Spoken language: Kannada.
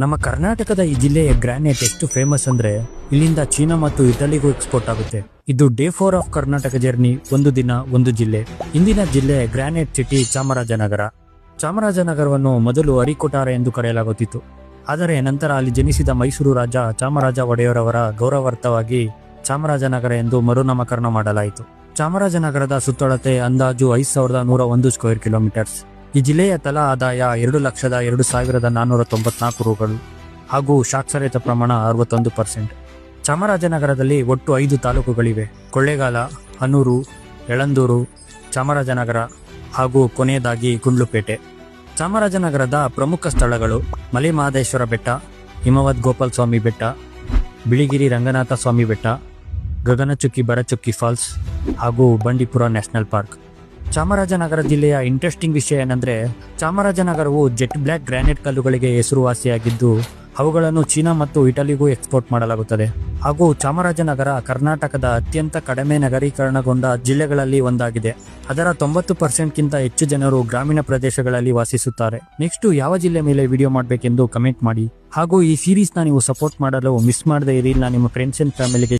ನಮ್ಮ ಕರ್ನಾಟಕದ ಈ ಜಿಲ್ಲೆಯ ಗ್ರಾನೈಟ್ ಎಷ್ಟು ಫೇಮಸ್ ಅಂದ್ರೆ ಇಲ್ಲಿಂದ ಚೀನಾ ಮತ್ತು ಇಟಲಿಗೂ ಎಕ್ಸ್ಪೋರ್ಟ್ ಆಗುತ್ತೆ. ಇದು ಡೇ 4 ಆಫ್ ಕರ್ನಾಟಕ ಜರ್ನಿ, ಒಂದು ದಿನ ಒಂದು ಜಿಲ್ಲೆ. ಇಂದಿನ ಜಿಲ್ಲೆ ಗ್ರಾನೈಟ್ ಸಿಟಿ ಚಾಮರಾಜನಗರ. ಚಾಮರಾಜನಗರವನ್ನು ಮೊದಲು ಅರಿಕೊಟಾರ ಎಂದು ಕರೆಯಲಾಗುತ್ತಿತ್ತು. ಆದರೆ ನಂತರ ಅಲ್ಲಿ ಜನಿಸಿದ ಮೈಸೂರು ರಾಜ ಚಾಮರಾಜ ಒಡೆಯರವರ ಗೌರವಾರ್ಥವಾಗಿ ಚಾಮರಾಜನಗರ ಎಂದು ಮರುನಾಮಕರಣ ಮಾಡಲಾಯಿತು. ಚಾಮರಾಜನಗರದ ಸುತ್ತಳತೆ ಅಂದಾಜು 5101 ಸ್ಕ್ವೇರ್ ಕಿಲೋಮೀಟರ್ಸ್. ಈ ಜಿಲ್ಲೆಯ ತಲಾ ಆದಾಯ 2,02,494 ರೂಗಳು ಹಾಗೂ ಸಾಕ್ಷರತೆ ಪ್ರಮಾಣ 61%. ಚಾಮರಾಜನಗರದಲ್ಲಿ ಒಟ್ಟು 5 ತಾಲೂಕುಗಳಿವೆ: ಕೊಳ್ಳೇಗಾಲ, ಹನೂರು, ಯಳಂದೂರು, ಚಾಮರಾಜನಗರ ಹಾಗೂ ಕೊನೆಯದಾಗಿ ಗುಂಡ್ಲುಪೇಟೆ. ಚಾಮರಾಜನಗರದ ಪ್ರಮುಖ ಸ್ಥಳಗಳು: ಮಲೆ ಮಹದೇಶ್ವರ ಬೆಟ್ಟ, ಹಿಮವದ್ ಗೋಪಾಲ್ ಸ್ವಾಮಿ ಬೆಟ್ಟ, ಬಿಳಿಗಿರಿ ರಂಗನಾಥ ಸ್ವಾಮಿ ಬೆಟ್ಟ, ಗಗನಚುಕ್ಕಿ ಭರಚುಕ್ಕಿ ಫಾಲ್ಸ್ ಹಾಗೂ ಬಂಡೀಪುರ ನ್ಯಾಷನಲ್ ಪಾರ್ಕ್. ಚಾಮರಾಜನಗರ ಜಿಲ್ಲೆಯ ಇಂಟ್ರೆಸ್ಟಿಂಗ್ ವಿಷಯ ಏನಂದ್ರೆ, ಚಾಮರಾಜನಗರವು ಜೆಟ್ ಬ್ಲ್ಯಾಕ್ ಗ್ರಾನೈಟ್ ಕಲ್ಲುಗಳಿಗೆ ಹೆಸರುವಾಸಿಯಾಗಿದ್ದು ಅವುಗಳನ್ನು ಚೀನಾ ಮತ್ತು ಇಟಲಿಗೂ ಎಕ್ಸ್ಪೋರ್ಟ್ ಮಾಡಲಾಗುತ್ತದೆ. ಹಾಗೂ ಚಾಮರಾಜನಗರ ಕರ್ನಾಟಕದ ಅತ್ಯಂತ ಕಡಿಮೆ ನಗರೀಕರಣಗೊಂಡ ಜಿಲ್ಲೆಗಳಲ್ಲಿ ಒಂದಾಗಿದೆ. ಅದರ 90%ಗಿಂತ ಹೆಚ್ಚು ಜನರು ಗ್ರಾಮೀಣ ಪ್ರದೇಶಗಳಲ್ಲಿ ವಾಸಿಸುತ್ತಾರೆ. ನೆಕ್ಸ್ಟ್ ಯಾವ ಜಿಲ್ಲೆ ಮೇಲೆ ವಿಡಿಯೋ ಮಾಡಬೇಕೆಂದು ಕಮೆಂಟ್ ಮಾಡಿ. ಹಾಗೂ ಈ ಸೀರೀಸ್ನ ನೀವು ಸಪೋರ್ಟ್ ಮಾಡಲು ಮಿಸ್ ಮಾಡದೇ ಇರಿ. ನಿಮ್ಮ ಫ್ರೆಂಡ್ಸ್ ಅಂಡ್ ಫ್ಯಾಮಿಲಿಗೆ